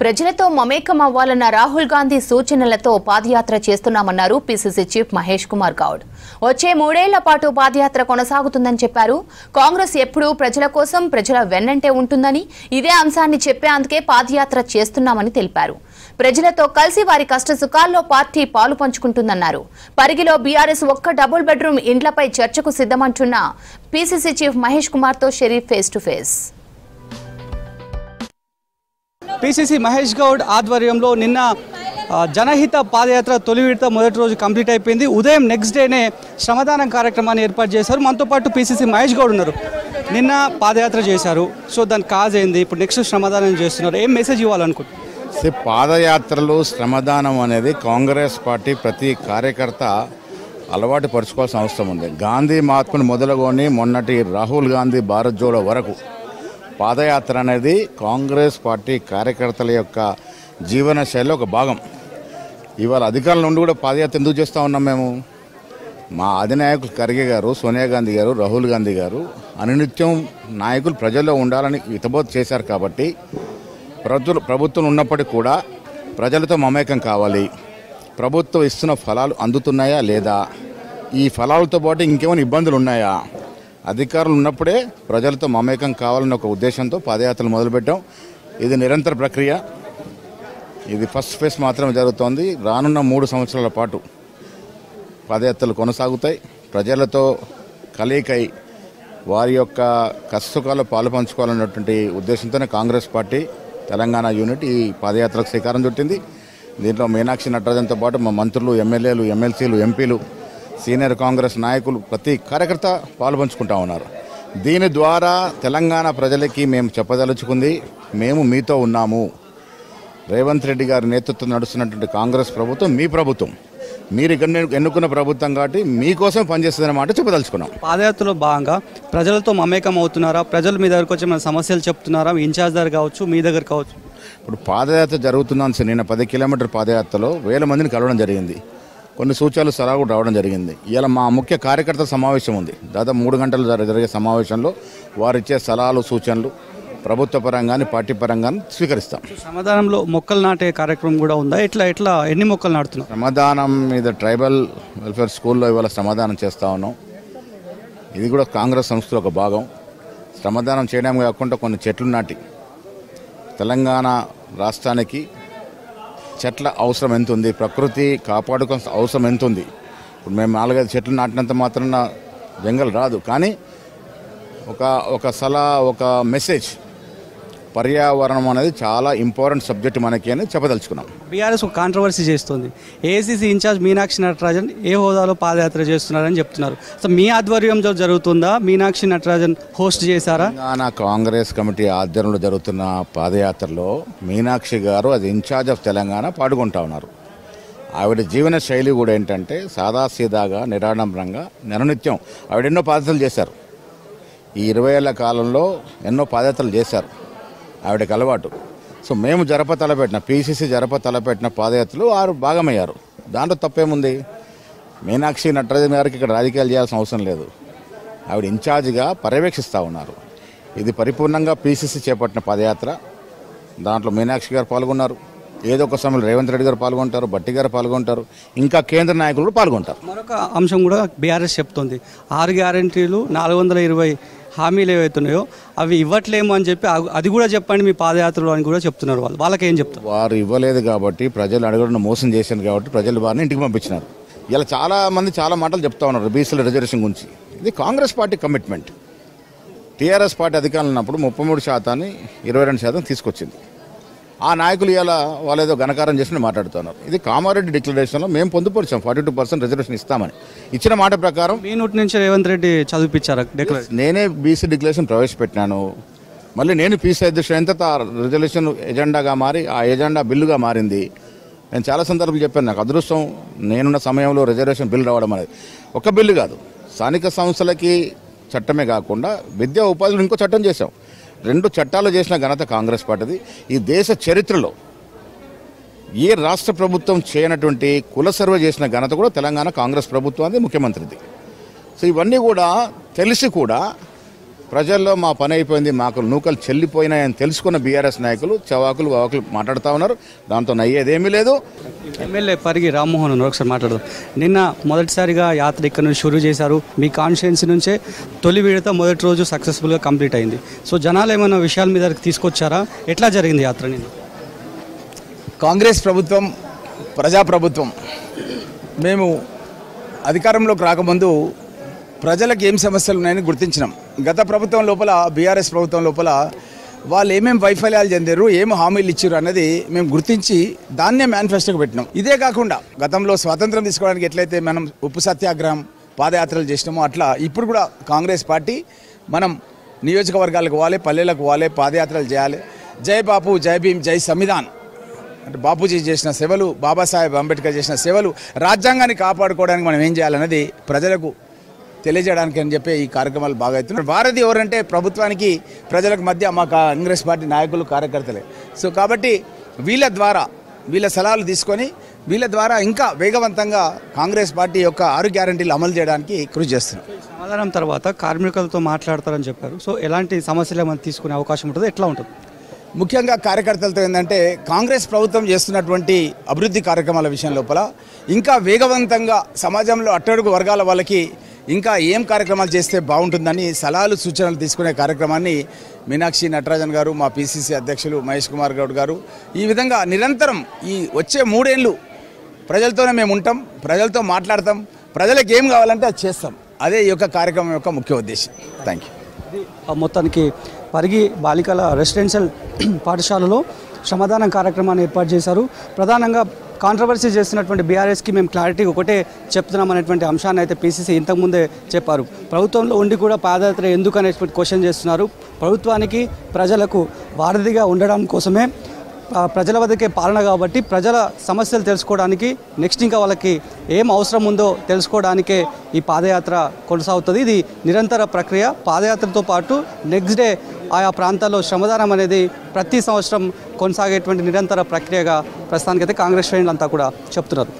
ప్రజలతో మమేకం అవ్వాలన్న రాహుల్ గాంధీ సూచనలతో పాదయాత్ర చేస్తున్నామన్నారు పీసీసీ చీఫ్ మహేష్ కుమార్ గౌడ్. వచ్చే 3 ఏళ్ల పాటు పాదయాత్ర కొనసాగుతుందని చెప్పారు. కాంగ్రెస్ ఎప్పుడూ ప్రజల కోసం, ప్రజల వెన్నంటే ఉంటుందని, ఇదే అంశాన్ని చెప్పేందుకే పాదయాత్ర చేస్తున్నామని తెలిపారు. ప్రజలతో కలిసి వారి కష్టసుఖాల్లో పార్టీ పాలు పంచుకుంటుందన్నారు. పరిగిలో బీఆర్ఎస్ ఒక్క డబుల్ బెడ్రూమ్ ఇండ్లపై చర్చకు సిద్ధమంటున్న పీసీసీ చీఫ్ మహేష్ కుమార్తో Sharif face to face. PCC Mahesh Goud ఆధ్వర్యంలో నిన్న జనహిత పాదయాత్ర తొలి విడత మొదటి రోజు కంప్లీట్ అయిపోయింది. ఉదయం నెక్స్ట్ డేనే శ్రమదానం కార్యక్రమాన్ని ఏర్పాటు చేశారు. మనతో పాటు పీసీసీ మహేష్ గౌడ్ ఉన్నారు. నిన్న పాదయాత్ర చేశారు, సో దాని కాజ్ ఏంది, ఇప్పుడు నెక్స్ట్ శ్రమదానం చేస్తున్నారు, ఏం మెసేజ్ ఇవ్వాలనుకుంటున్నారు? పాదయాత్రలు శ్రమదానం అనేది కాంగ్రెస్ పార్టీ ప్రతి కార్యకర్త అలవాటు పరుచుకోవాల్సిన అవసరం ఉంది. గాంధీ మహాత్ముని మొదలుకొని మొన్నటి రాహుల్ గాంధీ భారత్ జోడో వరకు పాదయాత్ర అనేది కాంగ్రెస్ పార్టీ కార్యకర్తల యొక్క జీవన శైలిలో ఒక భాగం. ఇవాళ అధికారుల నుండి కూడా పాదయాత్ర ఎందుకు చేస్తూ ఉన్నాం మేము? మా అధినాయకులు ఖర్గే గారు, సోనియా గాంధీ గారు, రాహుల్ గాంధీ గారు అనునిత్యం నాయకులు ప్రజల్లో ఉండాలని హితబోధ చేశారు. కాబట్టి ప్రభుత్వం ఉన్నప్పటికీ కూడా ప్రజలతో మమేకం కావాలి. ప్రభుత్వం ఇస్తున్న ఫలాలు అందుతున్నాయా లేదా, ఈ ఫలాలతో పాటు ఇంకేమైనా ఇబ్బందులు ఉన్నాయా, అధికారులు ఉన్నప్పుడే ప్రజలతో మమేకం కావాలన్న ఒక ఉద్దేశంతో పాదయాత్రలు మొదలుపెట్టాం. ఇది నిరంతర ప్రక్రియ. ఇది ఫస్ట్ ఫేజ్ మాత్రమే జరుగుతోంది. రానున్న 3 సంవత్సరాల పాటు పాదయాత్రలు కొనసాగుతాయి. ప్రజలతో కలయికై వారి యొక్క కష్టసుఖాల్లో పాలు పంచుకోవాలన్నటువంటి ఉద్దేశంతోనే కాంగ్రెస్ పార్టీ తెలంగాణ యూనిట్ ఈ పాదయాత్రకు శ్రీకారం చుట్టింది. దీంట్లో మీనాక్షి నటరాజన్తో పాటు మా మంత్రులు, ఎమ్మెల్యేలు, ఎమ్మెల్సీలు, ఎంపీలు, సీనియర్ కాంగ్రెస్ నాయకులు ప్రతి కార్యకర్త పాల్పంచుకుంటా ఉన్నారు. దీని ద్వారా తెలంగాణ ప్రజలకి మేము చెప్పదలుచుకుంది, మేము మీతో ఉన్నాము. రేవంత్ రెడ్డి గారి నేతృత్వం నడుస్తున్నటువంటి కాంగ్రెస్ ప్రభుత్వం మీ ప్రభుత్వం, మీరు ఇక్కడ ఎన్నుకున్న ప్రభుత్వం కాబట్టి మీకోసం పనిచేస్తుందనే మాట చెప్పదలుచుకున్నాం. పాదయాత్రలో భాగంగా ప్రజలతో మమేకం అవుతున్నారా? ప్రజలు మీ దగ్గరకు వచ్చి మన సమస్యలు చెప్తున్నారా? ఇన్ఛార్జ్ దగ్గర కావచ్చు, మీ దగ్గర కావచ్చు. ఇప్పుడు పాదయాత్ర జరుగుతుందని సార్, నిన్న 10 కిలోమీటర్ పాదయాత్రలో 1000 మందిని కలవడం జరిగింది. కొన్ని సూచనలు సలహా కూడా రావడం జరిగింది. ఇలా మా ముఖ్య కార్యకర్తల సమావేశం ఉంది. దాదాపు 3 గంటలు జరిగే సమావేశంలో వారిచ్చే సలహాలు, సూచనలు ప్రభుత్వ పరంగాని, పార్టీ పరంగాని స్వీకరిస్తాం. శ్రమదానంలో మొక్కలు నాటే కార్యక్రమం కూడా ఉందా? ఎట్లా ఎన్ని మొక్కలు నాటుతున్నాం? శ్రమదానం మీద ట్రైబల్ వెల్ఫేర్ స్కూల్లో ఇవాళ శ్రమదానం చేస్తూ ఉన్నాం. ఇది కూడా కాంగ్రెస్ సంస్థలో ఒక భాగం. శ్రమదానం చేయడం కాకుండా కొన్ని చెట్లు నాటి తెలంగాణ రాష్ట్రానికి చెట్ల అవసరం ఎంత ఉంది, ప్రకృతి కాపాడుకోవాల్సిన అవసరం ఎంత ఉంది. ఇప్పుడు మేము 4-5 చెట్లు నాటినంత మాత్రాన జంగల్ రాదు. కానీ ఒక సలహా, ఒక మెసేజ్, పర్యావరణం అనేది చాలా ఇంపార్టెంట్ సబ్జెక్ట్ మనకి అని చెప్పదలుచుకున్నాం. బీఆర్ఎస్ ఒక కాంట్రవర్సీ చేస్తుంది. ఏఐసీసీ ఇన్ఛార్జ్ మీనాక్షి నటరాజన్ ఏ హోదాలో పాదయాత్ర చేస్తున్నారని చెప్తున్నారు. సో మీ ఆధ్వర్యంలో జరుగుతుందా? మీనాక్షి నటరాజన్ హోస్ట్ చేశారా? తెలంగాణ కాంగ్రెస్ కమిటీ ఆధ్వర్యంలో జరుగుతున్న పాదయాత్రలో మీనాక్షి గారు అది ఇన్ఛార్జ్ ఆఫ్ తెలంగాణ పాల్గొంటా ఉన్నారు. ఆవిడ జీవన శైలి కూడా ఏంటంటే సాదాసీదాగా, నిరాడంబరంగా, నిరనిత్యం ఆవిడ ఎన్నో పాదయాత్రలు చేశారు. ఈ 20 ఏళ్ల కాలంలో ఎన్నో పాదయాత్రలు చేశారు, ఆవిడకి అలవాటు. సో మేము పీసీసీ తలపెట్టిన పాదయాత్రలు వారు భాగమయ్యారు. దాంట్లో తప్పేముంది? మీనాక్షి నటరాజన్ గారికి ఇక్కడ రాజకీయాలు చేయాల్సిన అవసరం లేదు. ఆవిడ ఇన్ఛార్జిగా పర్యవేక్షిస్తూ ఉన్నారు. ఇది పరిపూర్ణంగా పీసీసీ చేపట్టిన పాదయాత్ర. దాంట్లో మీనాక్షి గారు పాల్గొన్నారు. ఏదో ఒక సమయంలో రేవంత్ రెడ్డి గారు పాల్గొంటారు, భట్టి గారు పాల్గొంటారు, ఇంకా కేంద్ర నాయకులు కూడా పాల్గొంటారు. మరొక అంశం కూడా బీఆర్ఎస్ చెప్తోంది, 6 గ్యారంటీలు 420 హామీలు ఏవైతున్నాయో అవి ఇవ్వట్లేము అని చెప్పి అది కూడా చెప్పండి మీ పాదయాత్రలో అని కూడా చెప్తున్నారు. వాళ్ళకి ఏం చెప్తారు? వారు ఇవ్వలేదు కాబట్టి, ప్రజలు అడగడం మోసం చేశారు కాబట్టి ప్రజలు వారిని ఇంటికి పంపించినారు. ఇలా చాలామంది చాలా మాటలు చెప్తా ఉన్నారు బీసీల రిజర్వేషన్ గురించి. ఇది Congress party commitment. TRS party అధికారులు ఉన్నప్పుడు 33% 22% తీసుకొచ్చింది. ఆ నాయకులు ఇలా వాళ్ళు ఏదో ఘనకారం చేసి మాట్లాడుతున్నారు. ఇది కామారెడ్డి డిక్లరేషన్లో మేము పొందుపరిచాం 42% రిజర్వేషన్ ఇస్తామని. ఇచ్చిన మాట ప్రకారం మీ నోటి నుంచి రేవంత్ రెడ్డి చదివిపించారు డిక్లరేషన్. నేనే బీసీ డిక్లరేషన్ ప్రవేశపెట్టినాను. మళ్ళీ నేను పీసీ అధ్యక్షుడు అయిన తర్వాత రిజర్వేషన్ ఎజెండాగా మారి ఆ ఎజెండా బిల్లుగా మారింది. నేను చాలా సందర్భాలు చెప్పాను, నాకు అదృష్టం నేనున్న సమయంలో రిజర్వేషన్ బిల్లు రావడం అనేది. ఒక బిల్లు కాదు, స్థానిక సంస్థలకి చట్టమే కాకుండా విద్యా ఉపాధిలో ఇంకో చట్టం చేశాం. 2 చట్టాలు చేసిన ఘనత కాంగ్రెస్ పార్టీది. ఈ దేశ చరిత్రలో ఏ రాష్ట్ర ప్రభుత్వం చేయనటువంటి కుల సర్వే చేసిన ఘనత కూడా తెలంగాణ కాంగ్రెస్ ప్రభుత్వానికి, ముఖ్యమంత్రిది. సో ఇవన్నీ కూడా తెలిసి కూడా ప్రజల్లో మా పని అయిపోయింది, మాకు నూకలు చెల్లిపోయినాయని తెలుసుకున్న బీఆర్ఎస్ నాయకులు చవాకులు వాకులు మాట్లాడుతూ ఉన్నారు. దాంతో నయ్యేదేమీ లేదు. ఎమ్మెల్యే పరిగి రామ్మోహన్ ఉన్నారు, ఒకసారి మాట్లాడదాం. నిన్న మొదటిసారిగా యాత్ర ఇక్కడ నుంచి షురూ చేశారు. మీ కాన్స్టిట్యున్సీ నుంచే తొలి విడత మొదటి రోజు సక్సెస్ఫుల్గా కంప్లీట్ అయింది. సో జనాలు ఏమైనా విషయాల మీద తీసుకొచ్చారా? ఎట్లా జరిగింది యాత్ర? నిన్న కాంగ్రెస్ ప్రభుత్వం ప్రజాప్రభుత్వం. మేము అధికారంలోకి రాకముందు ప్రజలకు ఏం సమస్యలు ఉన్నాయని గుర్తించినాం. గత ప్రభుత్వం లోపల, బీఆర్ఎస్ ప్రభుత్వం లోపల వాళ్ళు ఏమేమి వైఫల్యాలు చెందారు, ఏమి హామీలు ఇచ్చారు అన్నది మేము గుర్తించి దాన్నే మేనిఫెస్టోకి పెట్టినాం. ఇదే కాకుండా గతంలో స్వాతంత్రం తీసుకోవడానికి ఎట్లయితే మనం ఉప్పు సత్యాగ్రహం పాదయాత్రలు చేసినామో అట్లా ఇప్పుడు కూడా కాంగ్రెస్ పార్టీ మనం నియోజకవర్గాలకు పోవాలి, పల్లెలకు పోవాలి, పాదయాత్రలు చేయాలి. జై బాపు, జై భీమ్, జై సంవిధాన్ అంటే బాపూజీ చేసిన సేవలు, బాబాసాహెబ్ అంబేద్కర్ చేసిన సేవలు, రాజ్యాంగాన్ని కాపాడుకోవడానికి మనం ఏం చేయాలన్నది ప్రజలకు తెలియజేయడానికి అని చెప్పి ఈ కార్యక్రమాలు బాగా అవుతున్నాయి. వారధి ఎవరంటే ప్రభుత్వానికి ప్రజలకు మధ్య మా కాంగ్రెస్ పార్టీ నాయకులు, కార్యకర్తలే. సో కాబట్టి వీళ్ళ ద్వారా, వీళ్ళ సలహాలు తీసుకొని వీళ్ళ ద్వారా ఇంకా వేగవంతంగా కాంగ్రెస్ పార్టీ యొక్క 6 గ్యారంటీలు అమలు చేయడానికి కృషి చేస్తున్నాం. సమాధానం తర్వాత కార్మికులతో మాట్లాడతారని చెప్పారు. సో ఎలాంటి సమస్యలు ఏమైనా తీసుకునే అవకాశం ఉంటుంది? ఎట్లా ఉంటుంది? ముఖ్యంగా కార్యకర్తలతో ఏంటంటే కాంగ్రెస్ ప్రభుత్వం చేస్తున్నటువంటి అభివృద్ధి కార్యక్రమాల విషయం లోపల ఇంకా వేగవంతంగా సమాజంలో అట్టడుగు వర్గాల వాళ్ళకి ఇంకా ఏం కార్యక్రమాలు చేస్తే బాగుంటుందని సలహాలు, సూచనలు తీసుకునే కార్యక్రమాన్ని మీనాక్షి నటరాజన్ గారు, మా పిసిసి అధ్యక్షులు మహేష్ కుమార్ గౌడ్ గారు ఈ విధంగా నిరంతరం ఈ వచ్చే 3 ఏళ్ళు ప్రజలతోనే మేము ఉంటాం, ప్రజలతో మాట్లాడతాం, ప్రజలకు ఏం కావాలంటే అది చేస్తాం. అదే ఈ యొక్క కార్యక్రమం యొక్క ముఖ్య ఉద్దేశం. Thank you. మొత్తానికి పరిగి బాలికల రెసిడెన్షియల్ పాఠశాలలో శ్రమదానం కార్యక్రమాన్ని ఏర్పాటు చేశారు. ప్రధానంగా కాంట్రవర్సీ చేస్తున్నటువంటి బీఆర్ఎస్కి మేము క్లారిటీ ఒకటే చెప్తున్నాం అనేటువంటి అంశాన్ని అయితే పీసీసీ ఇంతకుముందే చెప్పారు. ప్రభుత్వంలో ఉండి కూడా పాదయాత్ర ఎందుకు అనేటువంటి క్వశ్చన్ చేస్తున్నారు. ప్రభుత్వానికి ప్రజలకు వారధిగా ఉండడం కోసమే, ప్రజల వద్దకే పాలన కాబట్టి ప్రజల సమస్యలు తెలుసుకోవడానికి, నెక్స్ట్ ఇంకా వాళ్ళకి ఏం అవసరం ఉందో తెలుసుకోవడానికే ఈ పాదయాత్ర కొనసాగుతుంది. ఇది నిరంతర ప్రక్రియ. పాదయాత్రతో పాటు నెక్స్ట్ డే ఆయా ప్రాంతాల్లో శ్రమదానం అనేది ప్రతి సంవత్సరం కొనసాగేటువంటి నిరంతర ప్రక్రియగా ప్రస్తుతానికైతే కాంగ్రెస్ శ్రేణులంతా కూడా చెప్తున్నారు.